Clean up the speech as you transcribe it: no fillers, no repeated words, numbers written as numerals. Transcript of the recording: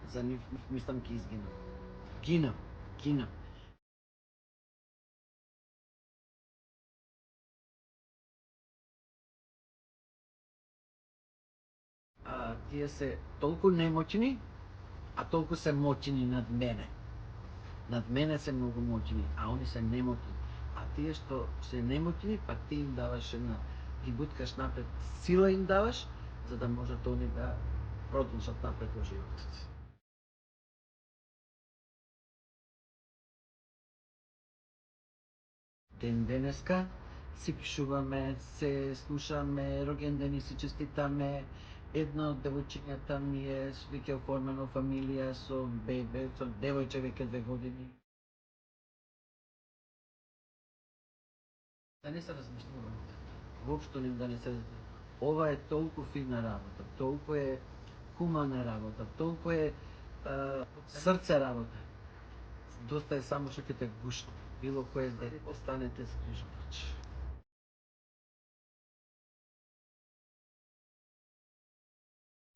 за нив мислам ќе изгинам. Гинам. Тие се толку немоćни, а толку се моćни над мене. Над мене се многу моćни, а они се немотćни. А тие што се немотćни, па ти им даваш ги буткаш напред, сила им даваш, за да можат они да продолжат напред во животот. Ден денеска си пишуваме, се слушаме, роѓендени си честитаме. Една од девојчињата ми е веќе оформено фамилија со бебе, со девојче веќе 2 години. Да не се размислуваме. Воопшто да не се размислуваме. Ова е толку фина работа, толку е хумана работа, толку е срце работа. Доста е само што ќе те гушне. Било кое да останете згрижувач.